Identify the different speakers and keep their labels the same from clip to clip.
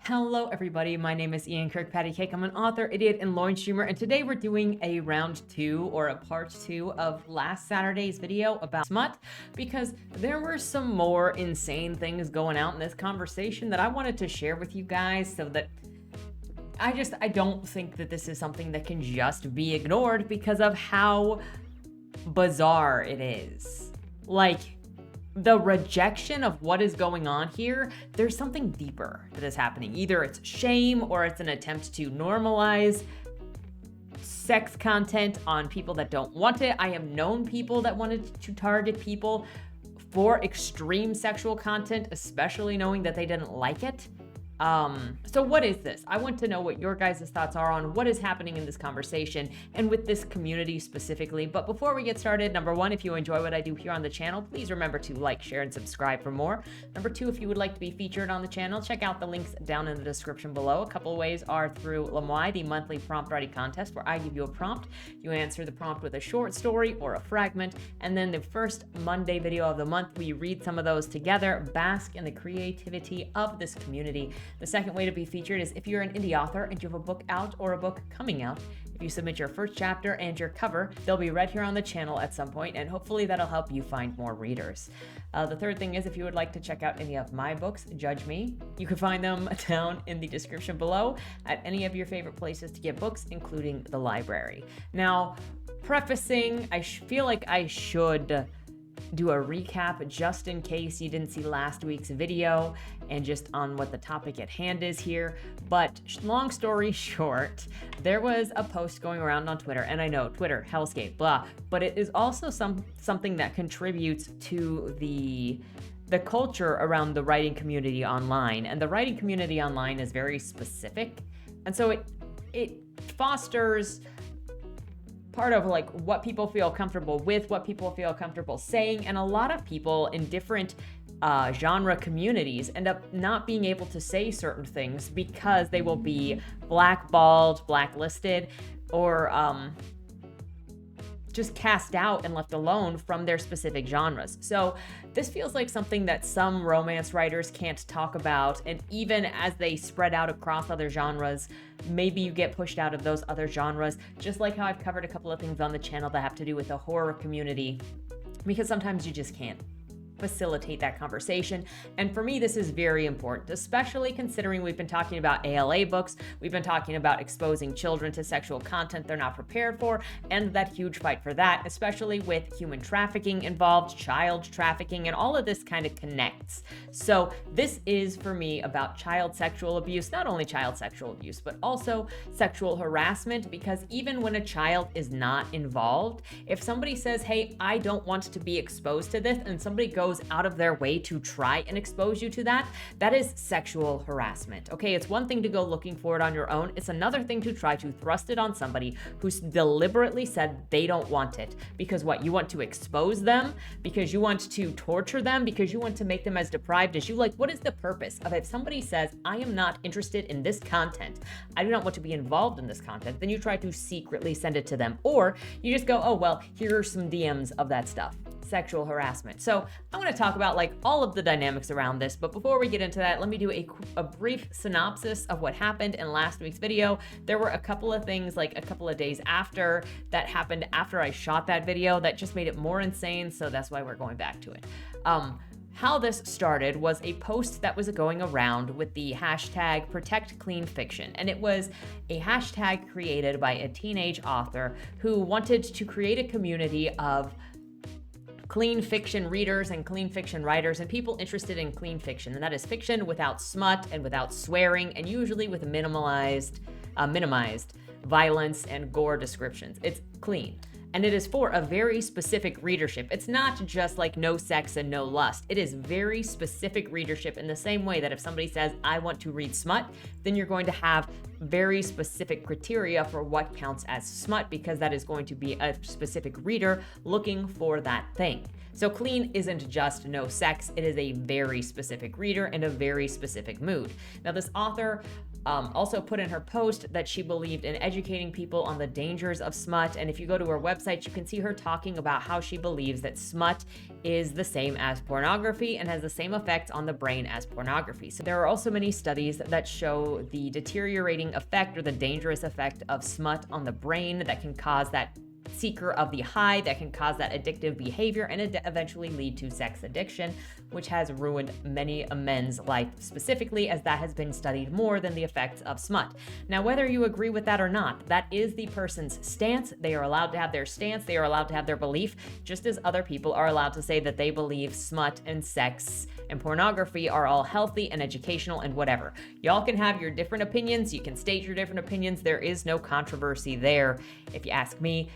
Speaker 1: Hello everybody, my name is Ian Kirkpatrick. I'm an author, idiot, and loin streamer, and today we're doing a round 2 or a part 2 of last Saturday's video about smut, because there were some more insane things going out in this conversation that I wanted to share with you guys, so that I don't think that this is something that can just be ignored because of how bizarre it is. Like, the rejection of what is going on here, there's something deeper that is happening. Either it's shame or it's an attempt to normalize sex content on people that don't want it. I have known people that wanted to target people for extreme sexual content, especially knowing that they didn't like it. So what is this? I want to know what your guys' thoughts are on what is happening in this conversation and with this community specifically. But before we get started, number one, if you enjoy what I do here on the channel, please remember to like, share, and subscribe for more. Number two, if you would like to be featured on the channel, check out the links down in the description below. A couple ways are through Lamoy, the monthly prompt writing contest, where I give you a prompt. You answer the prompt with a short story or a fragment, and then the first Monday video of the month, we read some of those together, bask in the creativity of this community. The second way to be featured is if you're an indie author and you have a book out or a book coming out. If you submit your first chapter and your cover, they'll be read here on the channel at some point, and hopefully that'll help you find more readers. The third thing is if you would like to check out any of my books, Judge Me, you can find them down in the description below at any of your favorite places to get books, including the library. Now, prefacing, I feel like I should do a recap just in case you didn't see last week's video and just on what the topic at hand is here. But long story short, there was a post going around on Twitter, and I know Twitter, hellscape, blah, but it is also something that contributes to the culture around the writing community online. And the writing community online is very specific, and so it fosters part of like what people feel comfortable with, what people feel comfortable saying, and a lot of people in different genre communities end up not being able to say certain things because they will be blackballed, blacklisted, or just cast out and left alone from their specific genres. So this feels like something that some romance writers can't talk about, and even as they spread out across other genres, maybe you get pushed out of those other genres, just like how I've covered a couple of things on the channel that have to do with the horror community, because sometimes you just can't facilitate that conversation. And for me, this is very important, especially considering we've been talking about ALA books, we've been talking about exposing children to sexual content they're not prepared for, and that huge fight for that, especially with human trafficking involved, child trafficking, and all of this kind of connects. So this is, for me, about child sexual abuse, not only child sexual abuse, but also sexual harassment, because even when a child is not involved, if somebody says, hey, I don't want to be exposed to this, and somebody goes out of their way to try and expose you to that, that is sexual harassment. Okay, it's one thing to go looking for it on your own. It's another thing to try to thrust it on somebody who's deliberately said they don't want it. Because what, you want to expose them? Because you want to torture them? Because you want to make them as deprived as you like? What is the purpose of, if somebody says, I am not interested in this content, I do not want to be involved in this content, then you try to secretly send it to them. Or you just go, oh, well, here are some DMs of that stuff. Sexual harassment. So I want to talk about like all of the dynamics around this, but before we get into that, let me do a brief synopsis of what happened in last week's video. There were a couple of things like a couple of days after that happened after I shot that video that just made it more insane, so that's why we're going back to it. How this started was a post that was going around with the hashtag Protect Clean Fiction, and it was a hashtag created by a teenage author who wanted to create a community of clean fiction readers and clean fiction writers and people interested in clean fiction, and that is fiction without smut and without swearing, and usually with minimized violence and gore descriptions. It's clean. And it is for a very specific readership. It's not just like no sex and no lust. It is very specific readership, in the same way that if somebody says, I want to read smut, then you're going to have very specific criteria for what counts as smut, because that is going to be a specific reader looking for that thing. So clean isn't just no sex, it is a very specific reader and a very specific mood. Now this author also put in her post that she believed in educating people on the dangers of smut. And if you go to her website, you can see her talking about how she believes that smut is the same as pornography and has the same effects on the brain as pornography. So there are also many studies that show the deteriorating effect or the dangerous effect of smut on the brain that can cause that seeker of the high, that can cause that addictive behavior and eventually lead to sex addiction, which has ruined many a men's life specifically, as that has been studied more than the effects of smut. Now, whether you agree with that or not, that is the person's stance. They are allowed to have their stance. They are allowed to have their belief, just as other people are allowed to say that they believe smut and sex and pornography are all healthy and educational and whatever. Y'all can have your different opinions. You can state your different opinions. There is no controversy there, if you ask me.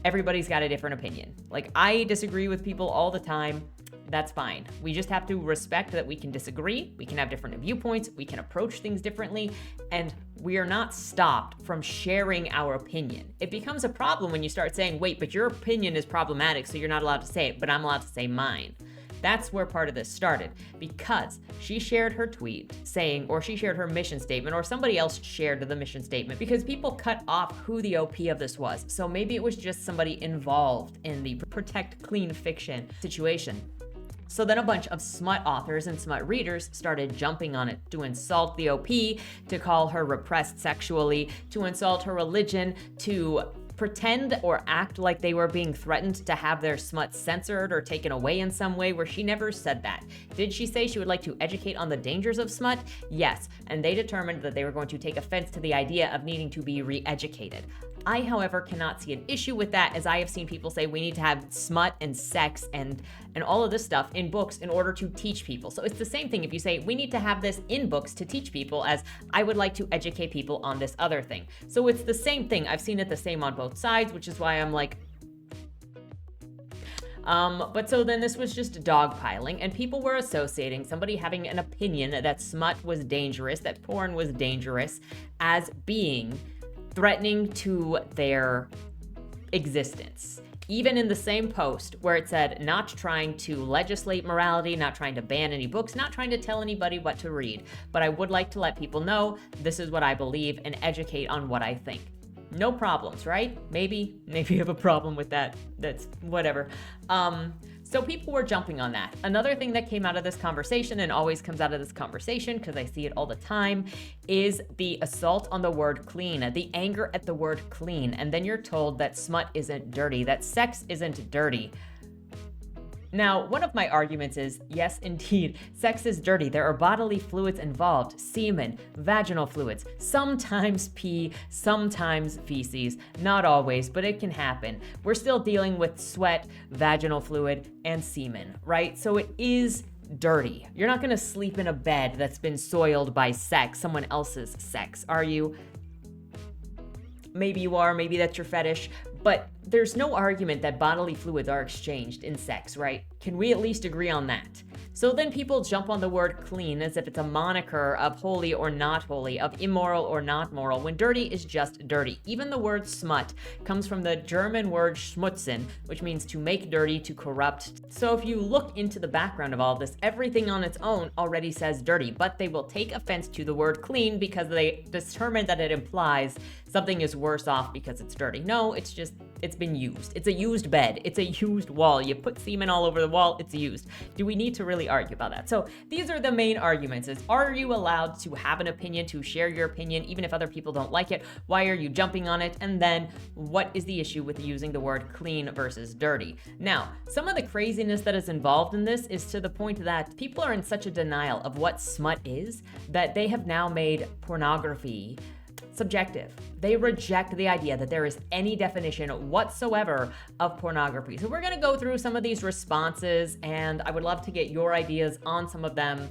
Speaker 1: Everybody's got a different opinion. Like, I disagree with people all the time. That's fine. We just have to respect that we can disagree, we can have different viewpoints, we can approach things differently, and we are not stopped from sharing our opinion. It becomes a problem when you start saying, wait, but your opinion is problematic, so you're not allowed to say it, but I'm allowed to say mine. That's where part of this started, because she shared her tweet saying, or she shared her mission statement, or somebody else shared the mission statement, because people cut off who the OP of this was. So maybe it was just somebody involved in the protect clean fiction situation. So then a bunch of smut authors and smut readers started jumping on it to insult the OP, to call her repressed sexually, to insult her religion, to pretend or act like they were being threatened to have their smut censored or taken away in some way, where she never said that. Did she say she would like to educate on the dangers of smut? Yes, and they determined that they were going to take offense to the idea of needing to be re-educated. I, however, cannot see an issue with that, as I have seen people say we need to have smut and sex and all of this stuff in books in order to teach people. So it's the same thing if you say we need to have this in books to teach people, as I would like to educate people on this other thing. So it's the same thing. I've seen it the same on both sides, which is why I'm like, but so then this was just dogpiling, and people were associating somebody having an opinion that smut was dangerous, that porn was dangerous, as being threatening to their existence. Even in the same post where it said not trying to legislate morality, not trying to ban any books, not trying to tell anybody what to read, but I would like to let people know this is what I believe and educate on what I think. No problems, right? Maybe you have a problem with that. That's whatever. So people were jumping on that. Another thing that came out of this conversation, and always comes out of this conversation because I see it all the time, is the assault on the word clean, the anger at the word clean. And then you're told that smut isn't dirty, that sex isn't dirty. Now, one of my arguments is, yes, indeed, sex is dirty. There are bodily fluids involved, semen, vaginal fluids, sometimes pee, sometimes feces, not always, but it can happen. We're still dealing with sweat, vaginal fluid, and semen, right? So it is dirty. You're not gonna sleep in a bed that's been soiled by sex, someone else's sex, are you? Maybe you are, maybe that's your fetish, but there's no argument that bodily fluids are exchanged in sex, right? Can we at least agree on that? So then people jump on the word clean as if it's a moniker of holy or not holy, of immoral or not moral, when dirty is just dirty. Even the word smut comes from the German word schmutzen, which means to make dirty, to corrupt. So if you look into the background of all this, everything on its own already says dirty, but they will take offense to the word clean because they determine that it implies something is worse off because it's dirty. No, it's just, it's been used. It's a used bed. It's a used wall. You put semen all over the wall, it's used. Do we need to really argue about that? So these are the main arguments: is, are you allowed to have an opinion, to share your opinion, even if other people don't like it? Why are you jumping on it? And then what is the issue with using the word clean versus dirty? Now, some of the craziness that is involved in this is to the point that people are in such a denial of what smut is that they have now made pornography subjective. They reject the idea that there is any definition whatsoever of pornography. So we're going to go through some of these responses, and I would love to get your ideas on some of them,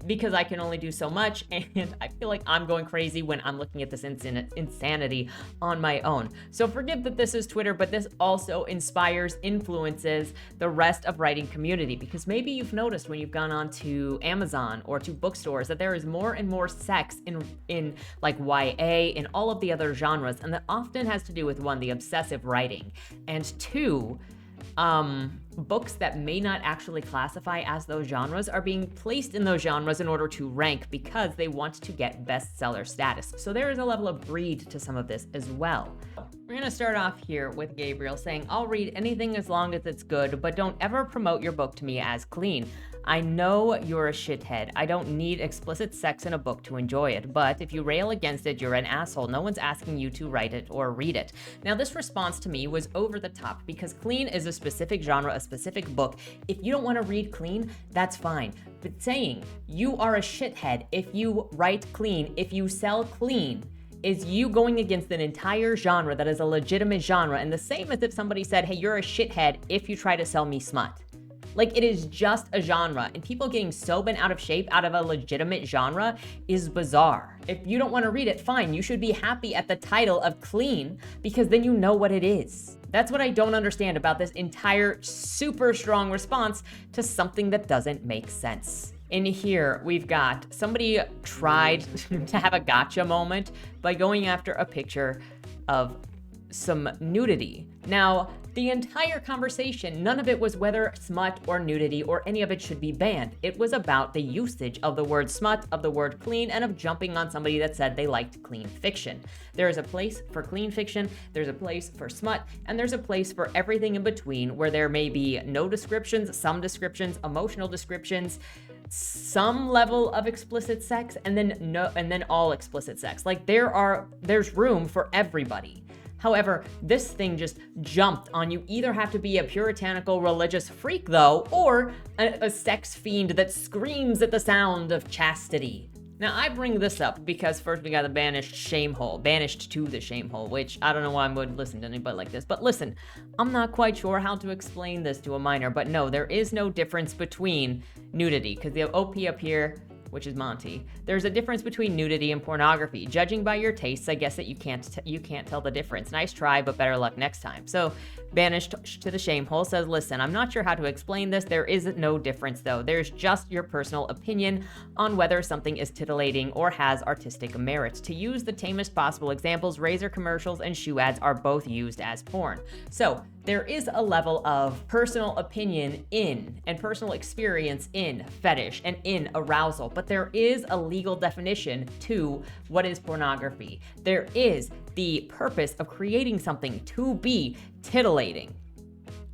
Speaker 1: because I can only do so much, and I feel like I'm going crazy when I'm looking at this insanity on my own. So forgive that this is Twitter, but this also inspires, influences the rest of writing community, because maybe you've noticed when you've gone on to Amazon or to bookstores that there is more and more sex in like YA and all of the other genres, and that often has to do with, one, the obsessive writing, and two, books that may not actually classify as those genres are being placed in those genres in order to rank because they want to get bestseller status. So there is a level of greed to some of this as well. We're going to start off here with Gabriel saying, I'll read anything as long as it's good, but don't ever promote your book to me as clean. I know you're a shithead. I don't need explicit sex in a book to enjoy it, but if you rail against it, you're an asshole. No one's asking you to write it or read it. Now, this response to me was over the top because clean is a specific genre, a specific book. If you don't want to read clean, that's fine. But saying you are a shithead if you write clean, if you sell clean, is you going against an entire genre that is a legitimate genre, and the same as if somebody said, hey, you're a shithead if you try to sell me smut. Like, it is just a genre, and people getting so bent out of shape out of a legitimate genre is bizarre. If you don't want to read it, fine. You should be happy at the title of clean because then you know what it is. That's what I don't understand about this entire super strong response to something that doesn't make sense. In here, we've got somebody tried to have a gotcha moment by going after a picture of some nudity. Now, the entire conversation, none of it was whether smut or nudity or any of it should be banned. It was about the usage of the word smut, of the word clean, and of jumping on somebody that said they liked clean fiction. There is a place for clean fiction, there's a place for smut, and there's a place for everything in between where there may be no descriptions, some descriptions, emotional descriptions, some level of explicit sex, and then all explicit sex. Like there's room for everybody. However, this thing just jumped on you. Either have to be a puritanical religious freak, though, or a sex fiend that screams at the sound of chastity. Now, I bring this up because first we got the banished to the shame hole, which I don't know why I would listen to anybody like this. But listen, I'm not quite sure how to explain this to a minor, but no, there is no difference between nudity, because the OP up here, which is Monty, there's a difference between nudity and pornography. Judging by your tastes, I guess that you can't tell the difference. Nice try, but better luck next time. So, banished to the shame hole says, listen, I'm not sure how to explain this. There is no difference, though. There's just your personal opinion on whether something is titillating or has artistic merit. To use the tamest possible examples, razor commercials and shoe ads are both used as porn. So, there is a level of personal opinion in and personal experience in fetish and in arousal, but there is a legal definition to what is pornography. There is the purpose of creating something to be titillating.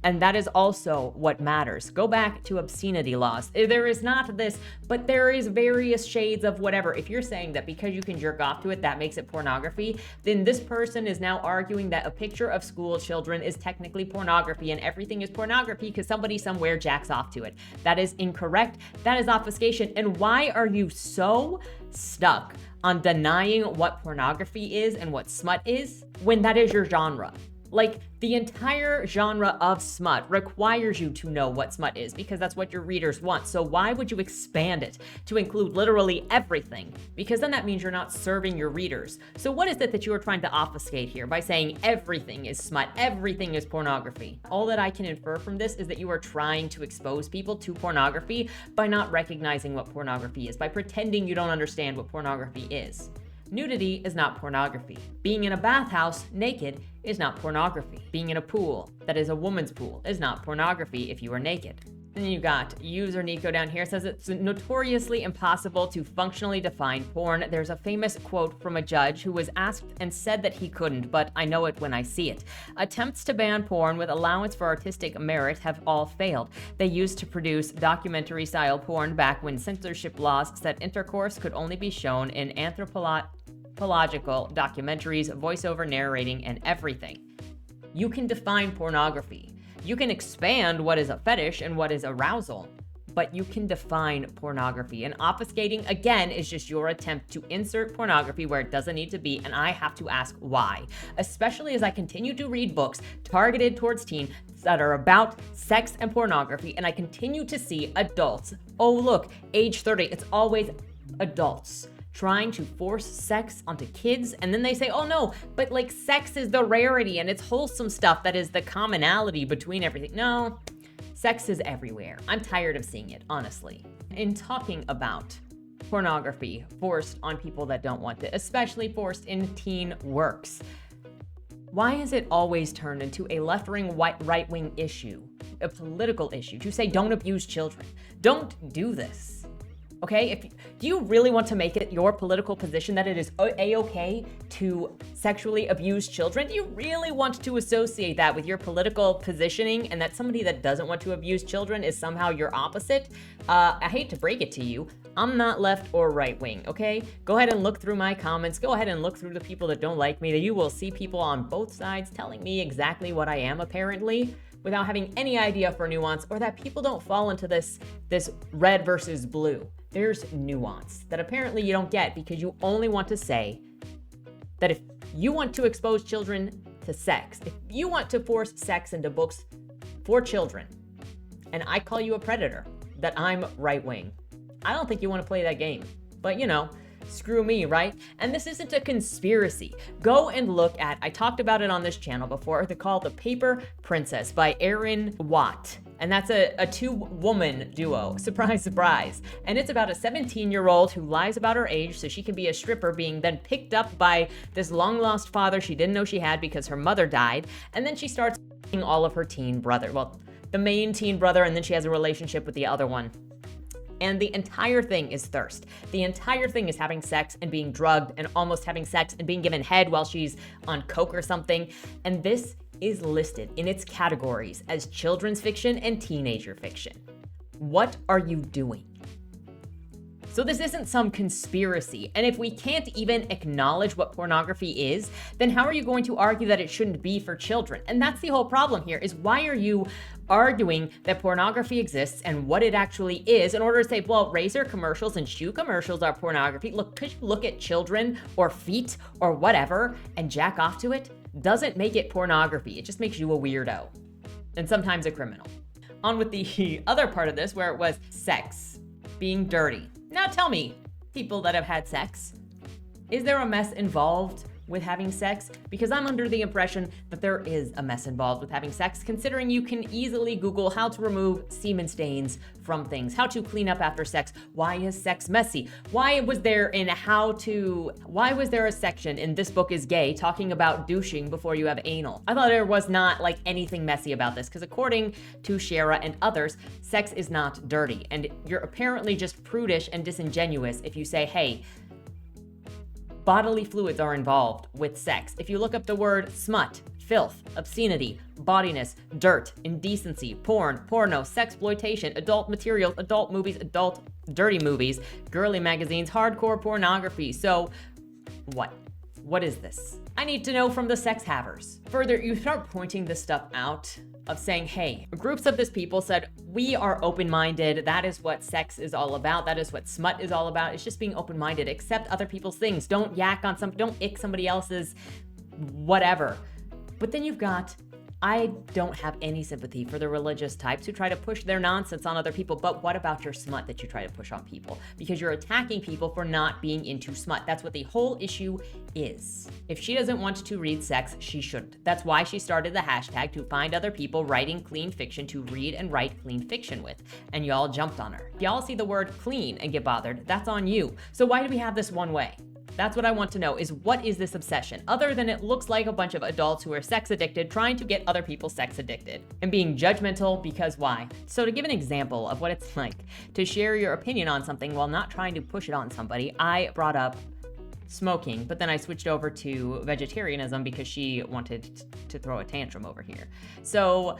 Speaker 1: And that is also what matters. Go back to obscenity laws. There is not this, but there is various shades of whatever. If you're saying that because you can jerk off to it, that makes it pornography, then this person is now arguing that a picture of school children is technically pornography and everything is pornography because somebody somewhere jacks off to it. That is incorrect. That is obfuscation. And why are you so stuck on denying what pornography is and what smut is when that is your genre? Like, the entire genre of smut requires you to know what smut is because that's what your readers want. So why would you expand it to include literally everything? Because then that means you're not serving your readers. So what is it that you are trying to obfuscate here by saying everything is smut, everything is pornography? All that I can infer from this is that you are trying to expose people to pornography by not recognizing what pornography is, by pretending you don't understand what pornography is. Nudity is not pornography. Being in a bathhouse naked is not pornography. Being in a pool that is a woman's pool is not pornography if you are naked. Then you got user Nico down here says it's notoriously impossible to functionally define porn. There's a famous quote from a judge who was asked and said that he couldn't, but I know it when I see it. Attempts to ban porn with allowance for artistic merit have all failed. They used to produce documentary-style porn back when censorship laws said intercourse could only be shown in anthropological documentaries, voiceover narrating, and everything. You can define pornography. You can expand what is a fetish and what is arousal, but you can define pornography. And obfuscating, again, is just your attempt to insert pornography where it doesn't need to be, and I have to ask why. Especially as I continue to read books targeted towards teens that are about sex and pornography, and I continue to see adults. Oh, look, age 30, it's always adults trying to force sex onto kids, and then they say, oh no, but like sex is the rarity and it's wholesome stuff that is the commonality between everything. No, sex is everywhere. I'm tired of seeing it, honestly. In talking about pornography forced on people that don't want it, especially forced in teen works, Why is it always turned into a left-wing, right-wing issue, a political issue, to say don't abuse children? Don't do this. Okay, do you really want to make it your political position that it is a-okay to sexually abuse children? Do you really want to associate that with your political positioning, and that somebody that doesn't want to abuse children is somehow your opposite? I hate to break it to you, I'm not left or right wing, okay? Go ahead and look through my comments. Go ahead and look through the people that don't like me. You will see people on both sides telling me exactly what I am, apparently, without having any idea for nuance, or that people don't fall into this red versus blue. There's nuance that apparently you don't get, because you only want to say that if you want to expose children to sex, if you want to force sex into books for children, and I call you a predator, that I'm right wing. I don't think you want to play that game, but screw me, right? And this isn't a conspiracy. Go and look at, I talked about it on this channel before, they're called The Paper Princess by Erin Watt. And that's a two-woman duo, surprise, surprise. And it's about a 17-year-old who lies about her age so she can be a stripper, being then picked up by this long-lost father she didn't know she had because her mother died. And then she starts all of her teen brother. Well, the main teen brother, and then she has a relationship with the other one. And the entire thing is thirst. The entire thing is having sex and being drugged and almost having sex and being given head while she's on coke or something. And this is listed in its categories as children's fiction and teenager fiction. What are you doing? So this isn't some conspiracy, and if we can't even acknowledge what pornography is, then how are you going to argue that it shouldn't be for children? And that's the whole problem here, is why are you arguing that pornography exists and what it actually is in order to say, well, razor commercials and shoe commercials are pornography. Look, could you look at children or feet or whatever and jack off to it? Doesn't make it pornography. It just makes you a weirdo and sometimes a criminal. On with the other part of this, where it was sex being dirty. Now tell me, people that have had sex, is there a mess involved with having sex? Because I'm under the impression that there is a mess involved with having sex, considering you can easily Google how to remove semen stains from things, how to clean up after sex. Why is sex messy? Why was there a section in This Book is Gay talking about douching before you have anal? I thought there was not like anything messy about this, because according to Shara and others, sex is not dirty. And you're apparently just prudish and disingenuous if you say, hey, bodily fluids are involved with sex. If you look up the word smut, filth, obscenity, bawdiness, dirt, indecency, porn, porno, sexploitation, adult materials, adult movies, adult dirty movies, girly magazines, hardcore pornography. So what? What is this? I need to know from the sex havers. Further, you start pointing this stuff out of saying, hey, groups of this people said, we are open-minded. That is what sex is all about. That is what smut is all about. It's just being open-minded. Accept other people's things. Don't yak on don't ick somebody else's whatever. But then you've got, I don't have any sympathy for the religious types who try to push their nonsense on other people, but what about your smut that you try to push on people? Because you're attacking people for not being into smut. That's what the whole issue is. If she doesn't want to read sex, she shouldn't. That's why she started the hashtag to find other people writing clean fiction to read and write clean fiction with. And y'all jumped on her. If y'all see the word clean and get bothered, that's on you. So why do we have this one way? That's what I want to know, is what is this obsession? Other than it looks like a bunch of adults who are sex addicted trying to get other people sex addicted and being judgmental because why? So to give an example of what it's like to share your opinion on something while not trying to push it on somebody, I brought up smoking, but then I switched over to vegetarianism because she wanted to throw a tantrum over here. So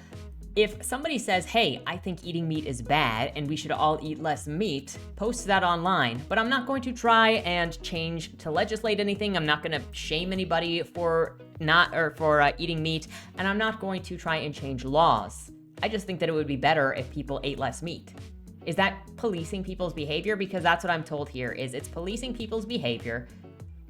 Speaker 1: if somebody says, hey, I think eating meat is bad and we should all eat less meat, post that online. But I'm not going to try and change to legislate anything. I'm not going to shame anybody for eating meat, and I'm not going to try and change laws. I just think that it would be better if people ate less meat. Is that policing people's behavior? Because that's what I'm told here, is it's policing people's behavior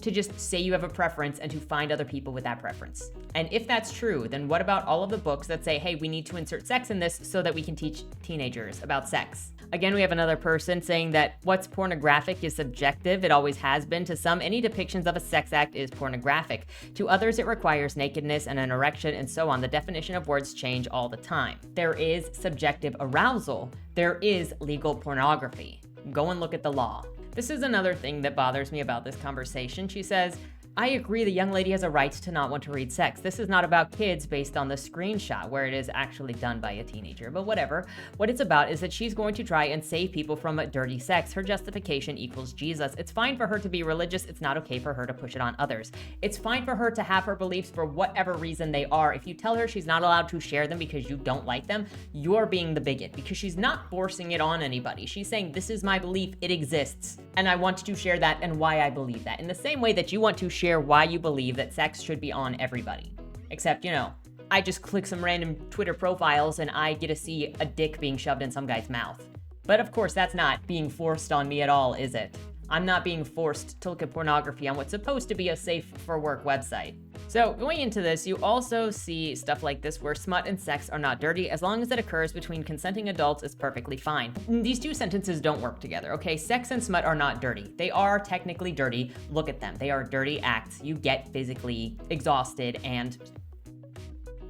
Speaker 1: to just say you have a preference and to find other people with that preference. And if that's true, then what about all of the books that say, hey, we need to insert sex in this so that we can teach teenagers about sex? Again, we have another person saying that what's pornographic is subjective. It always has been. To some, any depictions of a sex act is pornographic. To others, it requires nakedness and an erection and so on. The definition of words change all the time. There is subjective arousal. There is legal pornography. Go and look at the law. This is another thing that bothers me about this conversation. She says, I agree the young lady has a right to not want to read sex. This is not about kids based on the screenshot where it is actually done by a teenager, but whatever. What it's about is that she's going to try and save people from dirty sex. Her justification equals Jesus. It's fine for her to be religious. It's not okay for her to push it on others. It's fine for her to have her beliefs for whatever reason they are. If you tell her she's not allowed to share them because you don't like them, you're being the bigot, because she's not forcing it on anybody. She's saying, this is my belief, it exists, and I want to share that and why I believe that. In the same way that you want to share why you believe that sex should be on everybody. Except, I just click some random Twitter profiles and I get to see a dick being shoved in some guy's mouth. But of course, that's not being forced on me at all, is it? I'm not being forced to look at pornography on what's supposed to be a safe for work website. So going into this, you also see stuff like this where smut and sex are not dirty. As long as it occurs between consenting adults, it's perfectly fine. These two sentences don't work together, okay? Sex and smut are not dirty. They are technically dirty. Look at them. They are dirty acts. You get physically exhausted and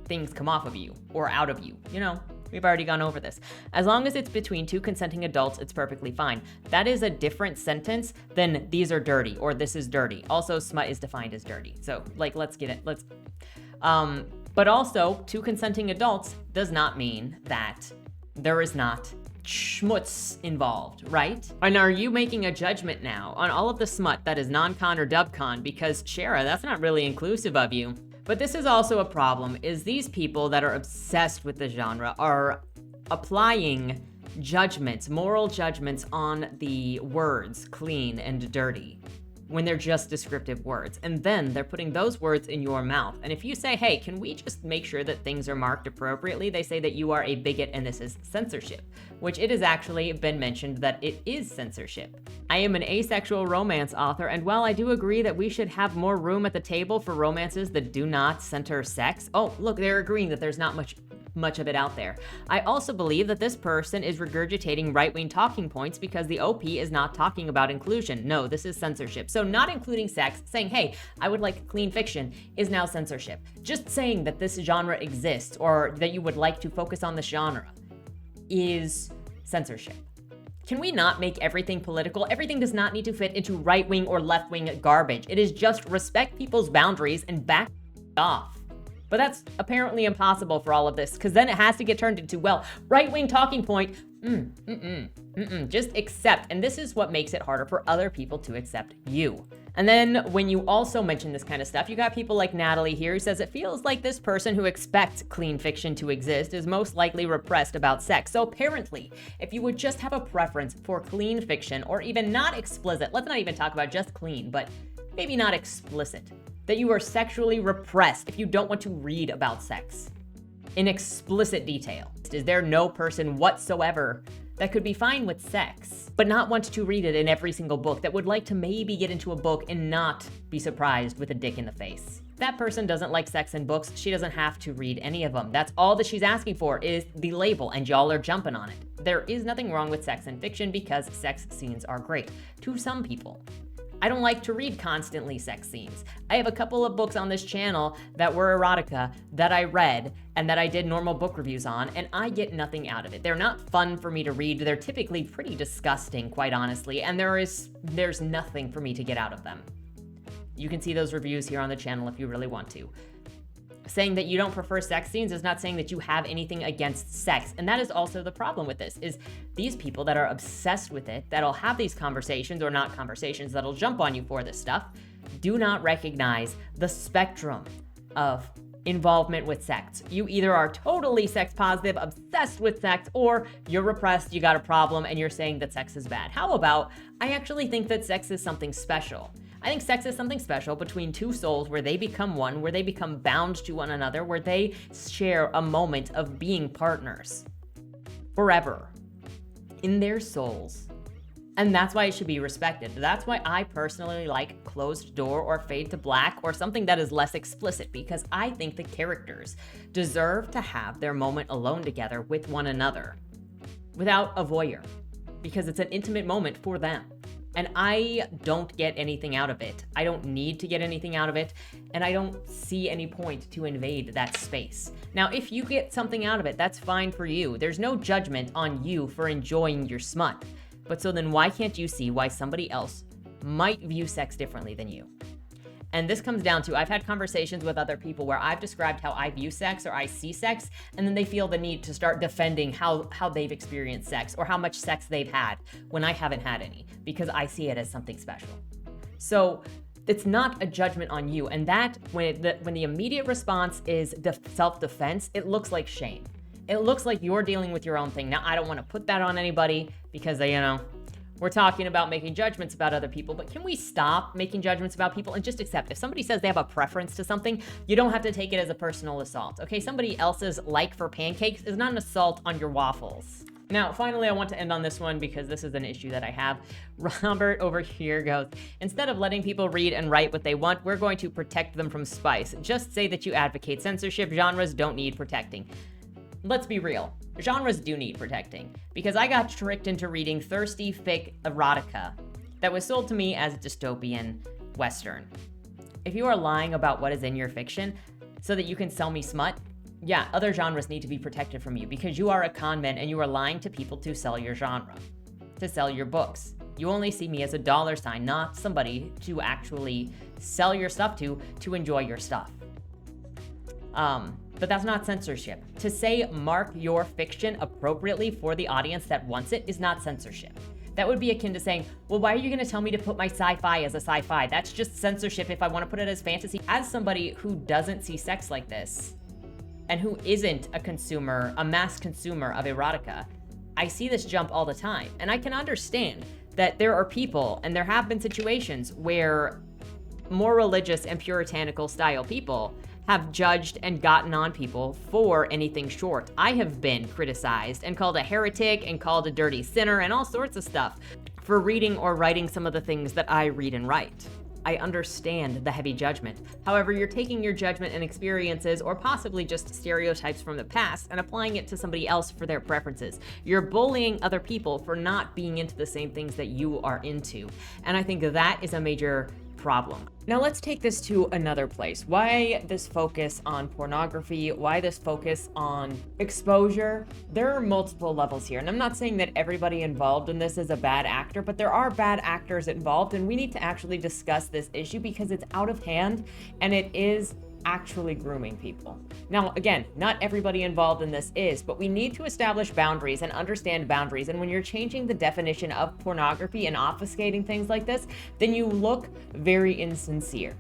Speaker 1: things come off of you or out of you, We've already gone over this. As long as it's between two consenting adults, it's perfectly fine. That is a different sentence than these are dirty or this is dirty. Also, smut is defined as dirty. So, let's get it. But also, two consenting adults does not mean that there is not schmutz involved, right? And are you making a judgment now on all of the smut that is non-con or dub-con? Because, Shara, that's not really inclusive of you. But this is also a problem, is these people that are obsessed with the genre are applying judgments, moral judgments on the words clean and dirty when they're just descriptive words. And then they're putting those words in your mouth. And if you say, hey, can we just make sure that things are marked appropriately? They say that you are a bigot and this is censorship, which it has actually been mentioned that it is censorship. I am an asexual romance author, and while I do agree that we should have more room at the table for romances that do not center sex, oh, look, they're agreeing that there's not much of it out there. I also believe that this person is regurgitating right-wing talking points because the OP is not talking about inclusion. No, this is censorship. So not including sex, saying, hey, I would like clean fiction, is now censorship. Just saying that this genre exists or that you would like to focus on this genre is censorship. Can we not make everything political? Everything does not need to fit into right-wing or left-wing garbage. It is just respect people's boundaries and back off. But that's apparently impossible for all of this, because then it has to get turned into, well, right-wing talking point, just accept. And this is what makes it harder for other people to accept you. And then when you also mention this kind of stuff, you got people like Natalie here who says it feels like this person who expects clean fiction to exist is most likely repressed about sex. So apparently, if you would just have a preference for clean fiction or even not explicit, let's not even talk about just clean, but maybe not explicit, that you are sexually repressed if you don't want to read about sex in explicit detail. Is there no person whatsoever that could be fine with sex, but not want to read it in every single book, that would like to maybe get into a book and not be surprised with a dick in the face? That person doesn't like sex in books. She doesn't have to read any of them. That's all that she's asking for is the label, and y'all are jumping on it. There is nothing wrong with sex in fiction because sex scenes are great to some people. I don't like to read constantly sex scenes. I have a couple of books on this channel that were erotica that I read and that I did normal book reviews on, and I get nothing out of it. They're not fun for me to read. They're typically pretty disgusting, quite honestly, and there's nothing for me to get out of them. You can see those reviews here on the channel if you really want to. Saying that you don't prefer sex scenes is not saying that you have anything against sex. And that is also the problem with this, is these people that are obsessed with it, that'll have these conversations, or not conversations, that'll jump on you for this stuff, do not recognize the spectrum of involvement with sex. You either are totally sex positive, obsessed with sex, or you're repressed, you got a problem, and you're saying that sex is bad. How about, I actually think that sex is something special. I think sex is something special between two souls where they become one, where they become bound to one another, where they share a moment of being partners forever in their souls. And that's why it should be respected. That's why I personally like Closed Door or Fade to Black or something that is less explicit, because I think the characters deserve to have their moment alone together with one another without a voyeur, because it's an intimate moment for them. And I don't get anything out of it. I don't need to get anything out of it, and I don't see any point to invade that space. Now, if you get something out of it, that's fine for you. There's no judgment on you for enjoying your smut. But so then why can't you see why somebody else might view sex differently than you? And this comes down to, I've had conversations with other people where I've described how I view sex or I see sex, and then they feel the need to start defending how they've experienced sex or how much sex they've had when I haven't had any, because I see it as something special. So it's not a judgment on you. And that when the immediate response is self-defense, it looks like shame. It looks like you're dealing with your own thing. Now, I don't want to put that on anybody because we're talking about making judgments about other people, but can we stop making judgments about people and just accept if somebody says they have a preference to something, you don't have to take it as a personal assault, okay? Somebody else's like for pancakes is not an assault on your waffles. Now, finally, I want to end on this one because this is an issue that I have. Robert over here goes, instead of letting people read and write what they want, we're going to protect them from spice. Just say that you advocate censorship. Genres don't need protecting. Let's be real. Genres do need protecting, because I got tricked into reading thirsty, fic erotica that was sold to me as dystopian Western. If you are lying about what is in your fiction so that you can sell me smut, yeah, other genres need to be protected from you, because you are a con man and you are lying to people to sell your genre, to sell your books. You only see me as a dollar sign, not somebody to actually sell your stuff to enjoy your stuff. But that's not censorship. To say mark your fiction appropriately for the audience that wants it is not censorship. That would be akin to saying, well, why are you going to tell me to put my sci-fi as a sci-fi? That's just censorship if I want to put it as fantasy. As somebody who doesn't see sex like this, and who isn't a mass consumer of erotica, I see this jump all the time. And I can understand that there are people, and there have been situations where more religious and puritanical style people have judged and gotten on people for anything short. I have been criticized and called a heretic and called a dirty sinner and all sorts of stuff for reading or writing some of the things that I read and write. I understand the heavy judgment. However, you're taking your judgment and experiences, or possibly just stereotypes from the past, and applying it to somebody else for their preferences. You're bullying other people for not being into the same things that you are into. And I think that is a major problem. Now let's take this to another place. Why this focus on pornography? Why this focus on exposure? There are multiple levels here, and I'm not saying that everybody involved in this is a bad actor, but there are bad actors involved, and we need to actually discuss this issue because it's out of hand and it is actually grooming people. Now, again, not everybody involved in this is, but we need to establish boundaries and understand boundaries. And when you're changing the definition of pornography and obfuscating things like this, then you look very insincere.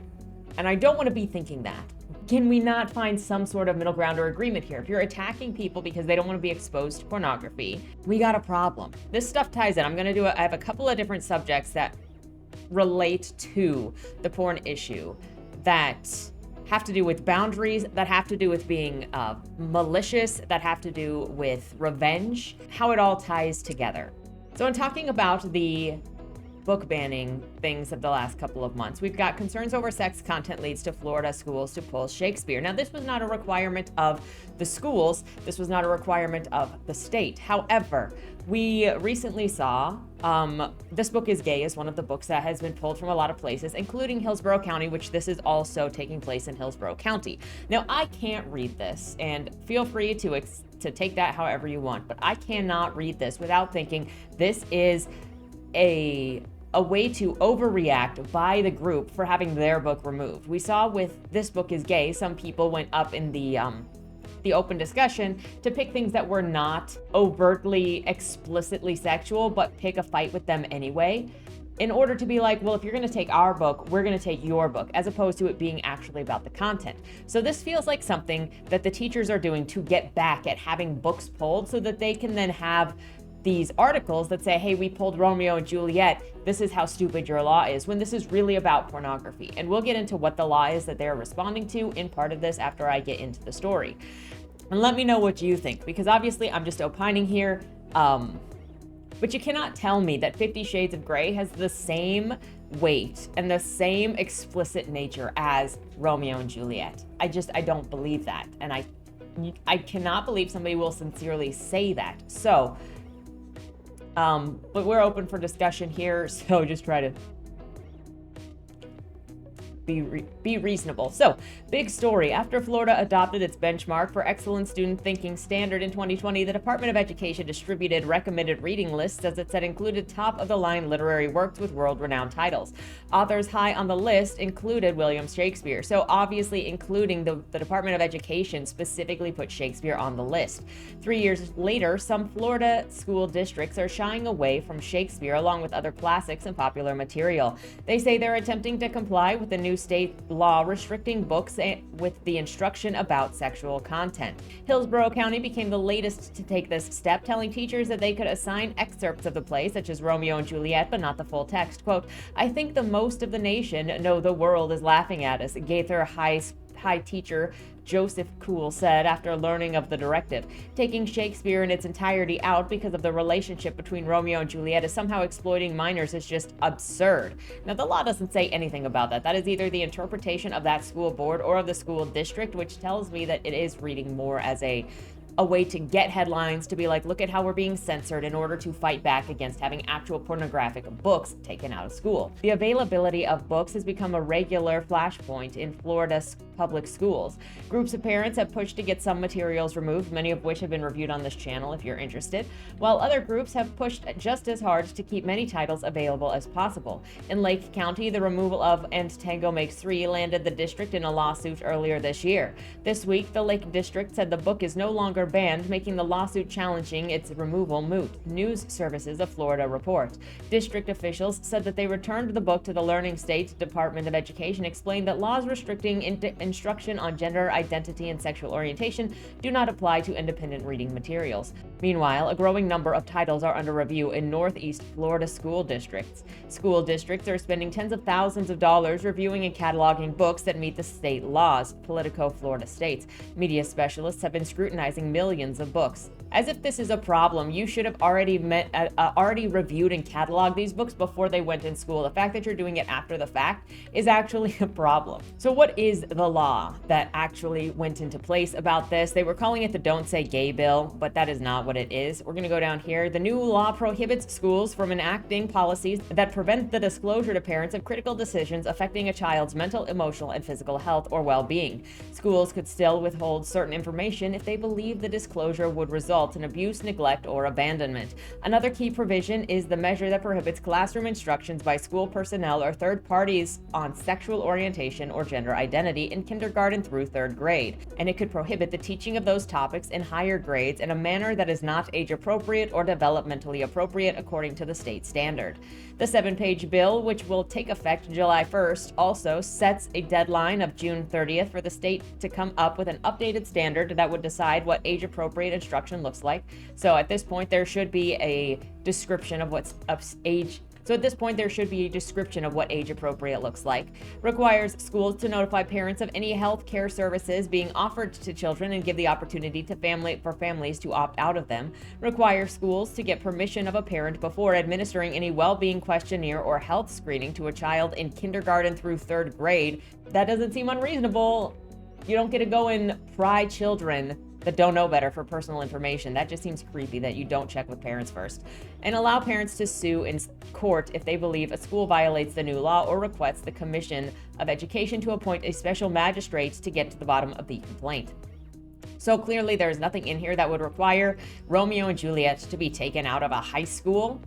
Speaker 1: And I don't want to be thinking that. Can we not find some sort of middle ground or agreement here? If you're attacking people because they don't want to be exposed to pornography, we got a problem. This stuff ties in. I have a couple of different subjects that relate to the porn issue that have to do with boundaries, that have to do with being malicious, that have to do with revenge, how it all ties together. So in talking about the book banning things of the last couple of months, we've got concerns over sex content leads to Florida schools to pull Shakespeare. Now, this was not a requirement of the schools. This was not a requirement of the state. However, we recently saw This Book is Gay is one of the books that has been pulled from a lot of places, including Hillsborough County, which this is also taking place in Hillsborough County. Now, I can't read this, and feel free to take that however you want, but I cannot read this without thinking this is a way to overreact by the group for having their book removed. We saw with This Book is Gay, some people went up in the open discussion to pick things that were not overtly, explicitly sexual, but pick a fight with them anyway, in order to be like, well, if you're going to take our book, we're going to take your book, as opposed to it being actually about the content. So this feels like something that the teachers are doing to get back at having books pulled so that they can then have these articles that say, hey, we pulled Romeo and Juliet, this is how stupid your law is, when this is really about pornography. And we'll get into what the law is that they're responding to in part of this after I get into the story. And let me know what you think, because obviously I'm just opining here, but you cannot tell me that 50 Shades of Grey has the same weight and the same explicit nature as Romeo and Juliet. I don't believe that. And I cannot believe somebody will sincerely say that. So, but we're open for discussion here, so just try to be reasonable. So, big story. After Florida adopted its benchmark for excellent student thinking standard in 2020, the Department of Education distributed recommended reading lists as it said included top-of-the-line literary works with world-renowned titles. Authors high on the list included William Shakespeare. So, obviously, including the Department of Education specifically put Shakespeare on the list. 3 years later, some Florida school districts are shying away from Shakespeare along with other classics and popular material. They say they're attempting to comply with the new state law restricting books with the instruction about sexual content. Hillsborough County became the latest to take this step, telling teachers that they could assign excerpts of the play, such as Romeo and Juliet, but not the full text. Quote, "I think the most of the nation know the world is laughing at us," Gaither High teacher Joseph Cool said after learning of the directive. Taking Shakespeare in its entirety out because of the relationship between Romeo and Juliet is somehow exploiting minors is just absurd. Now, the law doesn't say anything about that. That is either the interpretation of that school board or of the school district, which tells me that it is reading more as a way to get headlines to be like, look at how we're being censored in order to fight back against having actual pornographic books taken out of school. The availability of books has become a regular flashpoint in Florida's public schools. Groups of parents have pushed to get some materials removed, many of which have been reviewed on this channel if you're interested, while other groups have pushed just as hard to keep many titles available as possible. In Lake County, the removal of And Tango Makes Three landed the district in a lawsuit earlier this year. This week, the Lake District said the book is no longer banned, making the lawsuit challenging its removal moot. News Services of Florida report. District officials said that they returned the book to the Learning State Department of Education, explained that laws restricting instruction on gender identity and sexual orientation do not apply to independent reading materials. Meanwhile, a growing number of titles are under review in Northeast Florida school districts. School districts are spending tens of thousands of dollars reviewing and cataloging books that meet the state laws, Politico Florida states. Media specialists have been scrutinizing millions of books. As if this is a problem, you should have already reviewed and cataloged these books before they went in school. The fact that you're doing it after the fact is actually a problem. So what is the law that actually went into place about this? They were calling it the Don't Say Gay bill, but that is not what it is. We're going to go down here. The new law prohibits schools from enacting policies that prevent the disclosure to parents of critical decisions affecting a child's mental, emotional, and physical health or well-being. Schools could still withhold certain information if they believe the disclosure would result in abuse, neglect, or abandonment. Another key provision is the measure that prohibits classroom instructions by school personnel or third parties on sexual orientation or gender identity in kindergarten through third grade, and it could prohibit the teaching of those topics in higher grades in a manner that is not age-appropriate or developmentally appropriate according to the state standard. The 7-page bill, which will take effect July 1st, also sets a deadline of June 30th for the state to come up with an updated standard that would decide what age-appropriate instruction looks like. So at this point, there should be a description of what's age. So at this point, there should be a description of what age appropriate looks like. Requires schools to notify parents of any health care services being offered to children and give the opportunity to families to opt out of them. Requires schools to get permission of a parent before administering any well-being questionnaire or health screening to a child in kindergarten through third grade. That doesn't seem unreasonable. You don't get to go and pry children that don't know better for personal information. That just seems creepy that you don't check with parents first. And allow parents to sue in court if they believe a school violates the new law or requests the Commission of Education to appoint a special magistrate to get to the bottom of the complaint. So clearly there's nothing in here that would require Romeo and Juliet to be taken out of a high school.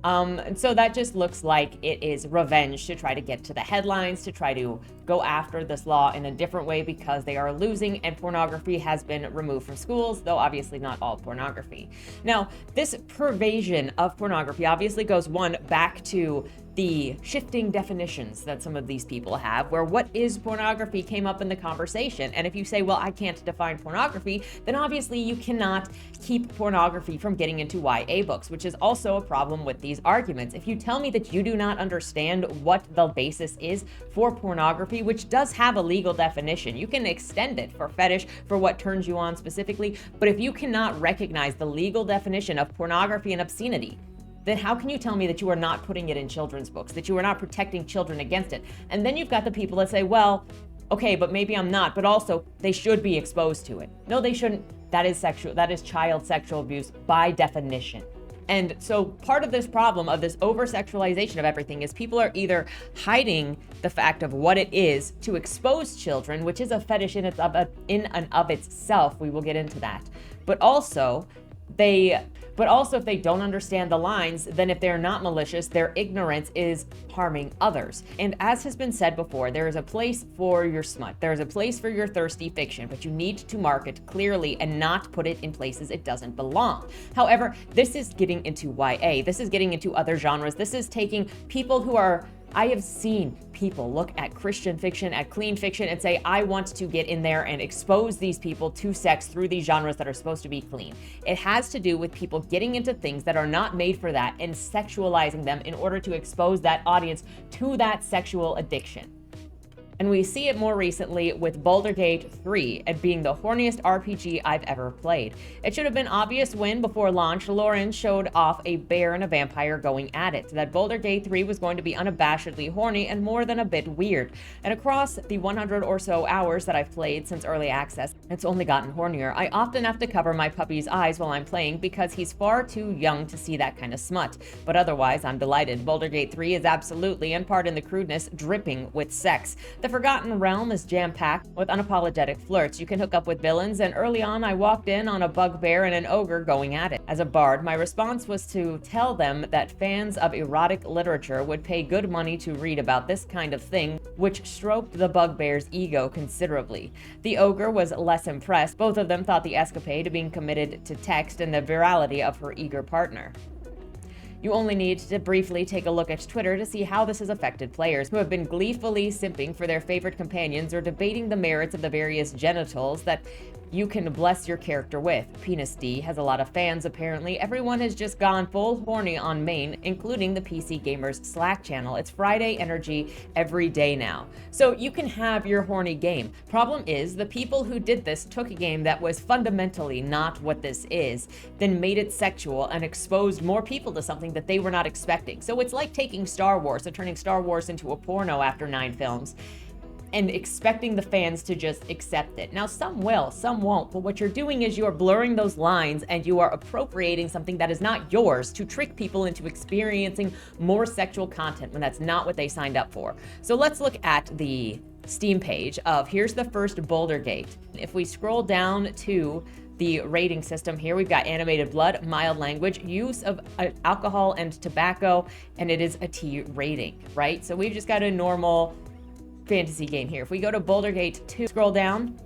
Speaker 1: And so that just looks like it is revenge to try to get to the headlines, to try to go after this law in a different way because they are losing, and pornography has been removed from schools, though obviously not all pornography. Now, this pervasion of pornography obviously goes back to the shifting definitions that some of these people have, where what is pornography came up in the conversation. And if you say, well, I can't define pornography, then obviously you cannot keep pornography from getting into YA books, which is also a problem with these arguments. If you tell me that you do not understand what the basis is for pornography, which does have a legal definition, you can extend it for fetish, for what turns you on specifically, but if you cannot recognize the legal definition of pornography and obscenity, then how can you tell me that you are not putting it in children's books, that you are not protecting children against it? And then you've got the people that say, well, okay, but maybe I'm not, but also they should be exposed to it. No, they shouldn't. That is child sexual abuse by definition. And so part of this problem of this over-sexualization of everything is people are either hiding the fact of what it is to expose children, which is a fetish in and of itself. We will get into that. But also if they don't understand the lines, then if they're not malicious, their ignorance is harming others. And as has been said before, there is a place for your smut. There is a place for your thirsty fiction, but you need to mark it clearly and not put it in places it doesn't belong. However, this is getting into YA. This is getting into other genres. This is taking people who are I have seen people look at Christian fiction, at clean fiction, and say, I want to get in there and expose these people to sex through these genres that are supposed to be clean. It has to do with people getting into things that are not made for that and sexualizing them in order to expose that audience to that sexual addiction. And we see it more recently with Baldur's Gate 3 at being the horniest RPG I've ever played. It should have been obvious when, before launch, Lauren showed off a bear and a vampire going at it, that Baldur's Gate 3 was going to be unabashedly horny and more than a bit weird. And across the 100 or so hours that I've played since early access, it's only gotten hornier. I often have to cover my puppy's eyes while I'm playing because he's far too young to see that kind of smut. But otherwise, I'm delighted. Baldur's Gate 3 is absolutely, and pardon the crudeness, dripping with sex. The Forgotten Realm is jam-packed with unapologetic flirts. You can hook up with villains, and early on I walked in on a bugbear and an ogre going at it. As a bard, my response was to tell them that fans of erotic literature would pay good money to read about this kind of thing, which stroked the bugbear's ego considerably. The ogre was less impressed. Both of them thought the escapade being committed to text and the virality of her eager partner. You only need to briefly take a look at Twitter to see how this has affected players who have been gleefully simping for their favorite companions or debating the merits of the various genitals that you can bless your character with. Penis D has a lot of fans apparently. Everyone has just gone full horny on main, including the PC Gamers Slack channel. It's Friday energy every day now. So you can have your horny game. Problem is, the people who did this took a game that was fundamentally not what this is, then made it sexual and exposed more people to something that they were not expecting. So it's like taking Star Wars and turning Star Wars into a porno after 9 films. And expecting the fans to just accept it. Now, some will, some won't, but what you're doing is you're blurring those lines and you are appropriating something that is not yours to trick people into experiencing more sexual content when that's not what they signed up for. So let's look at the Steam page of, here's the first Baldur's Gate. If we scroll down to the rating system here, we've got animated blood, mild language, use of alcohol and tobacco, and it is a T rating, right? So we've just got a normal fantasy game here. If we go to Baldur's Gate 2, scroll down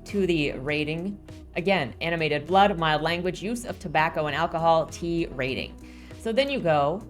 Speaker 1: to the rating, again, animated blood, mild language, use of tobacco and alcohol, T rating. So then you go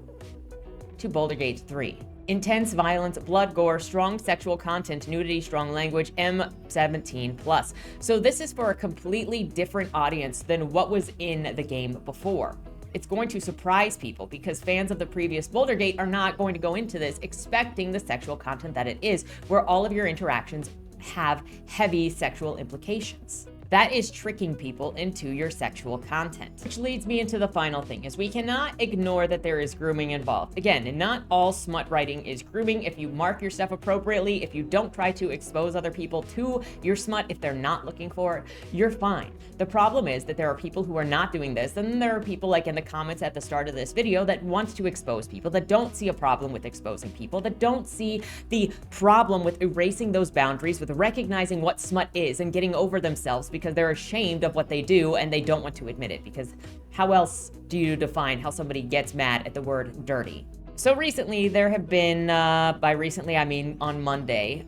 Speaker 1: to Baldur's Gate 3. Intense violence, blood, gore, strong sexual content, nudity, strong language, M17+. So this is for a completely different audience than what was in the game before. It's going to surprise people because fans of the previous Baldur's Gate are not going to go into this expecting the sexual content that it is, where all of your interactions have heavy sexual implications. That is tricking people into your sexual content. Which leads me into the final thing, is we cannot ignore that there is grooming involved. Again, not all smut writing is grooming. If you mark your stuff appropriately, if you don't try to expose other people to your smut if they're not looking for it, you're fine. The problem is that there are people who are not doing this, and then there are people like in the comments at the start of this video that want to expose people, that don't see a problem with exposing people, that don't see the problem with erasing those boundaries, with recognizing what smut is and getting over themselves because they're ashamed of what they do and they don't want to admit it, because how else do you define how somebody gets mad at the word dirty? So recently there have been, by recently I mean on Monday,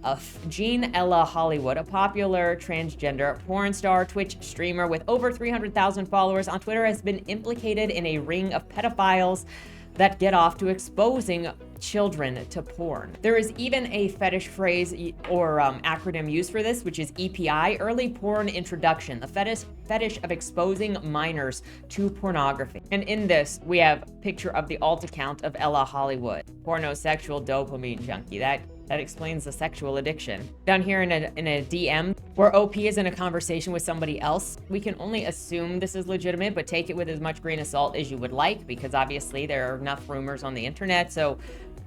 Speaker 1: Jean Ella Hollywood, a popular transgender porn star, Twitch streamer with over 300,000 followers on Twitter, has been implicated in a ring of pedophiles that get off to exposing children to porn. There is even a fetish phrase or acronym used for this, which is EPI, Early Porn Introduction, the fetish of exposing minors to pornography. And in this, we have a picture of the alt account of Ella Hollywood, pornosexual dopamine junkie. That explains the sexual addiction. Down here in a DM, where OP is in a conversation with somebody else, we can only assume this is legitimate, but take it with as much grain of salt as you would like, because obviously there are enough rumors on the internet.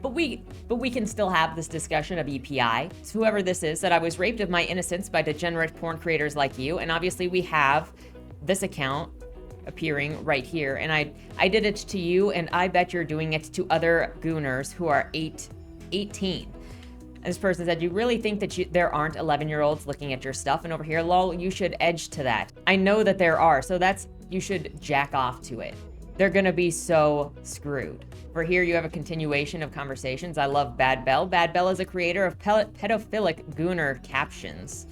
Speaker 1: But we can still have this discussion of EPI. So whoever this is said, I was raped of my innocence by degenerate porn creators like you. And obviously we have this account appearing right here. And I did it to you, and I bet you're doing it to other gooners who are 18. And this person said, you really think that there aren't 11-year-olds looking at your stuff? And over here, lol, you should edge to that. I know that there are, so you should jack off to it. They're gonna be so screwed. For here, you have a continuation of conversations. I love Bad Bell. Bad Bell is a creator of pedophilic gooner captions,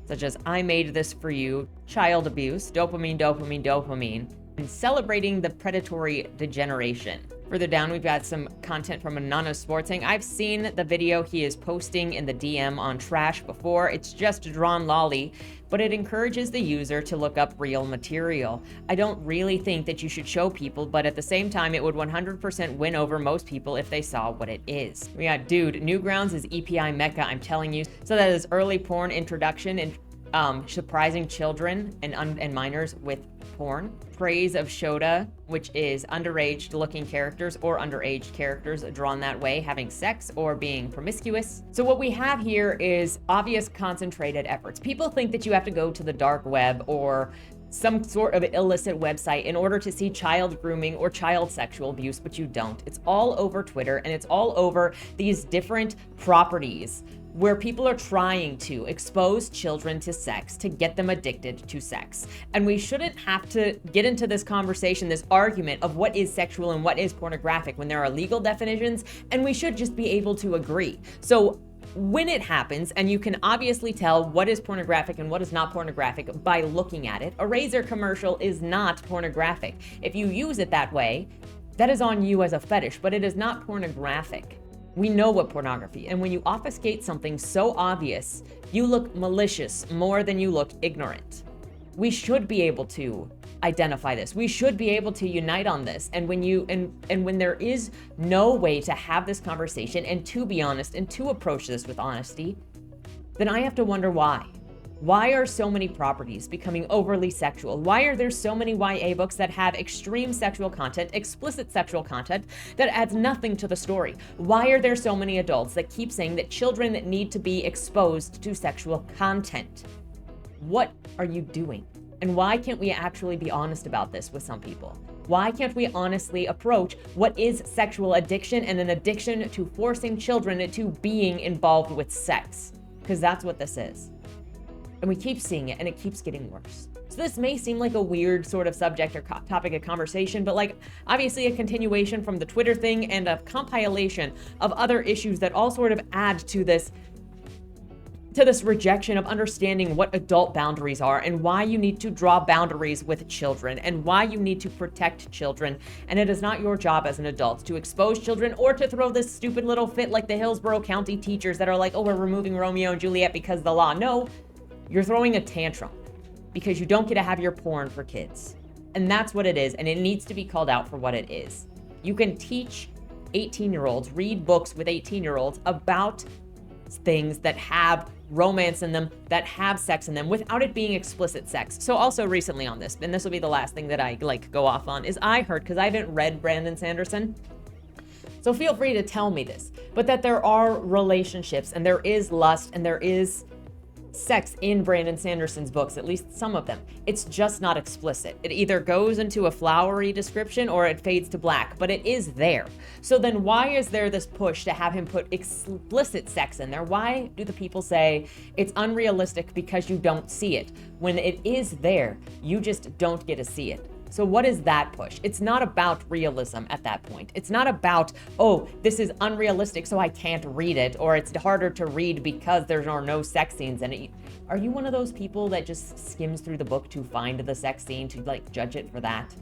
Speaker 1: such as, I made this for you, child abuse, dopamine, dopamine, dopamine, and celebrating the predatory degeneration. Further down, we've got some content from Anonymous Sports saying, I've seen the video he is posting in the DM on trash before. It's just a drawn lolly, but it encourages the user to look up real material. I don't really think that you should show people, but at the same time, it would 100% win over most people if they saw what it is. We got, dude, Newgrounds is EPI Mecca, I'm telling you. So that is early porn introduction and surprising children and minors with porn. Praise of Shota, which is underage looking characters or underage characters drawn that way, having sex or being promiscuous. So what we have here is obvious concentrated efforts. People think that you have to go to the dark web or some sort of illicit website in order to see child grooming or child sexual abuse, but you don't. It's all over Twitter, and it's all over these different properties where people are trying to expose children to sex, to get them addicted to sex. And we shouldn't have to get into this conversation, this argument of what is sexual and what is pornographic when there are legal definitions, and we should just be able to agree. So when it happens, and you can obviously tell what is pornographic and what is not pornographic by looking at it, a razor commercial is not pornographic. If you use it that way, that is on you as a fetish, but it is not pornographic. We know what pornography, and when you obfuscate something so obvious, you look malicious more than you look ignorant. We should be able to identify this. We should be able to unite on this. And when there is no way to have this conversation and to be honest and to approach this with honesty, then I have to wonder why. Why are so many properties becoming overly sexual? Why are there so many YA books that have extreme sexual content, explicit sexual content that adds nothing to the story? Why are there so many adults that keep saying that children need to be exposed to sexual content? What are you doing? And why can't we actually be honest about this with some people? Why can't we honestly approach what is sexual addiction and an addiction to forcing children into being involved with sex? Because that's what this is. And we keep seeing it, and it keeps getting worse. So this may seem like a weird sort of subject or topic of conversation, but like obviously a continuation from the Twitter thing and a compilation of other issues that all sort of add to this rejection of understanding what adult boundaries are and why you need to draw boundaries with children and why you need to protect children. And it is not your job as an adult to expose children or to throw this stupid little fit like the Hillsborough County teachers that are like, oh, we're removing Romeo and Juliet because of the law. No. You're throwing a tantrum because you don't get to have your porn for kids. And that's what it is, and it needs to be called out for what it is. You can teach 18-year-olds, read books with 18-year-olds about things that have romance in them, that have sex in them, without it being explicit sex. So also recently on this, and this will be the last thing that I go off on, is I heard, because I haven't read Brandon Sanderson, so feel free to tell me this, but that there are relationships, and there is lust, and there is sex in Brandon Sanderson's books, at least some of them. It's just not explicit. It either goes into a flowery description or it fades to black, but it is there. So then why is there this push to have him put explicit sex in there? Why do the people say it's unrealistic because you don't see it? When it is there, you just don't get to see it. So what is that push? It's not about realism at that point. It's not about, oh, this is unrealistic, so I can't read it, or it's harder to read because there are no sex scenes in it. Are you one of those people that just skims through the book to find the sex scene, to judge it for that?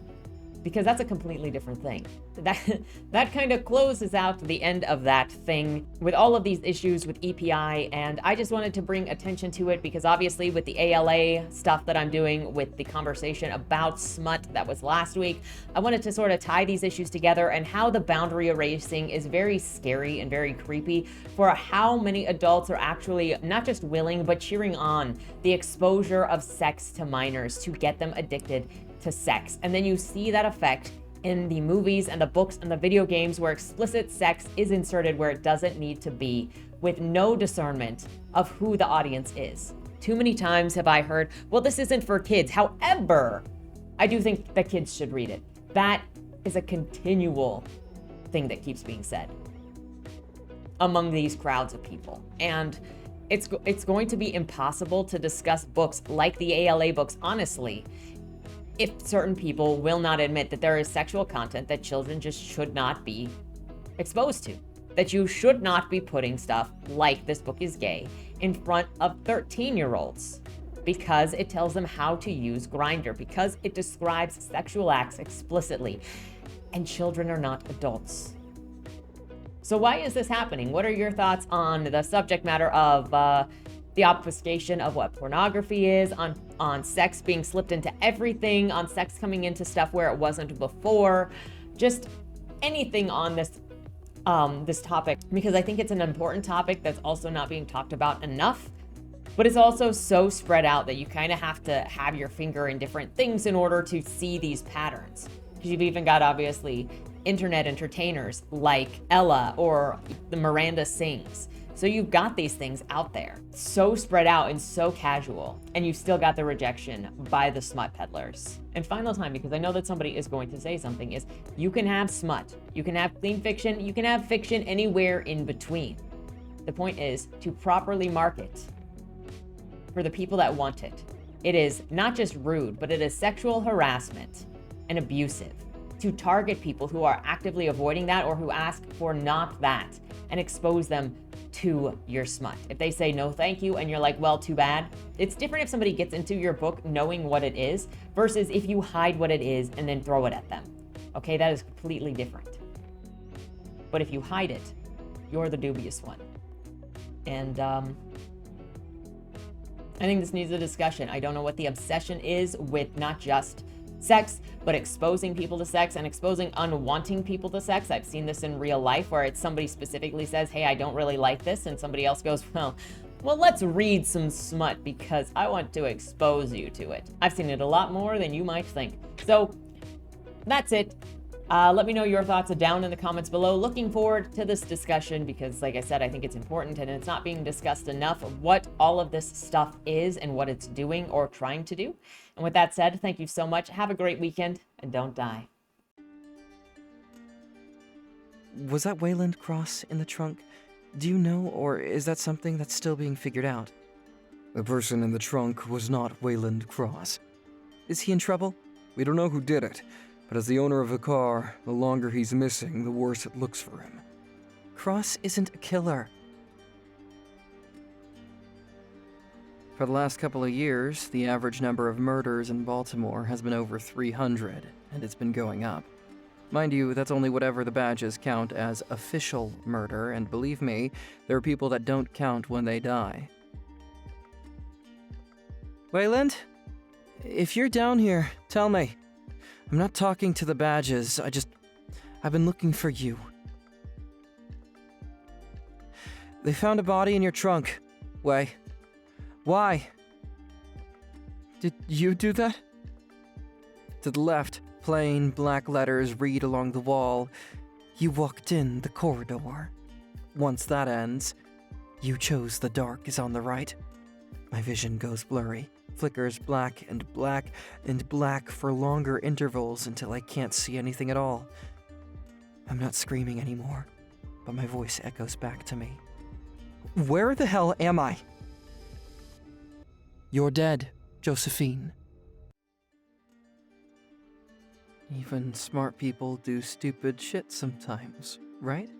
Speaker 1: Because that's a completely different thing. That kind of closes out the end of that thing with all of these issues with EPI, and I just wanted to bring attention to it because obviously with the ALA stuff that I'm doing with the conversation about smut that was last week, I wanted to sort of tie these issues together and how the boundary erasing is very scary and very creepy for how many adults are actually not just willing but cheering on the exposure of sex to minors to get them addicted to sex. And then you see that effect in the movies and the books and the video games where explicit sex is inserted where it doesn't need to be, with no discernment of who the audience is. Too many times have I heard, well, this isn't for kids. However, I do think that kids should read it. That is a continual thing that keeps being said among these crowds of people. And it's going to be impossible to discuss books like the ALA books honestly if certain people will not admit that there is sexual content that children just should not be exposed to. That you should not be putting stuff like this book is gay in front of 13-year-olds because it tells them how to use Grindr, because it describes sexual acts explicitly, and children are not adults. So why is this happening? What are your thoughts on the subject matter of the obfuscation of what pornography is, on sex being slipped into everything, on sex coming into stuff where it wasn't before? Just anything on this topic, because I think it's an important topic that's also not being talked about enough, but it's also so spread out that you kind of have to have your finger in different things in order to see these patterns. Because you've even got, obviously, internet entertainers like Ella or the Miranda Sings. So you've got these things out there, so spread out and so casual, and you've still got the rejection by the smut peddlers. And final time, because I know that somebody is going to say something, is you can have smut, you can have clean fiction, you can have fiction anywhere in between. The point is to properly market for the people that want it. It is not just rude, but it is sexual harassment and abusive to target people who are actively avoiding that or who ask for not that and expose them to your smut. If they say no thank you and you're like, well, too bad. It's different if somebody gets into your book knowing what it is versus if you hide what it is and then throw it at them. Okay, that is completely different. But if you hide it, you're the dubious one. And I think this needs a discussion. I don't know what the obsession is with not just sex, but exposing people to sex and exposing unwanting people to sex. I've seen this in real life where it's somebody specifically says, hey, I don't really like this. And somebody else goes, well, let's read some smut because I want to expose you to it. I've seen it a lot more than you might think. So that's it. Let me know your thoughts down in the comments below. Looking forward to this discussion because, like I said, I think it's important and it's not being discussed enough of what all of this stuff is and what it's doing or trying to do. And with that said, thank you so much. Have a great weekend and don't die.
Speaker 2: Was that Wayland Cross in the trunk? Do you know, or is that something that's still being figured out?
Speaker 3: The person in the trunk was not Wayland Cross.
Speaker 2: Is he in trouble?
Speaker 3: We don't know who did it, but as the owner of the car, the longer he's missing, the worse it looks for him.
Speaker 2: Cross isn't a killer. For the last couple of years, the average number of murders in Baltimore has been over 300, and it's been going up. Mind you, that's only whatever the badges count as official murder, and believe me, there are people that don't count when they die. Wayland? If you're down here, tell me. I'm not talking to the badges, I've been looking for you. They found a body in your trunk. Why? Did you do that? To the left, plain black letters read along the wall. You walked in the corridor. Once that ends, you chose the dark is on the right. My vision goes blurry, flickers black and black and black for longer intervals until I can't see anything at all. I'm not screaming anymore, but my voice echoes back to me. Where the hell am I? You're dead, Josephine. Even smart people do stupid shit sometimes, right?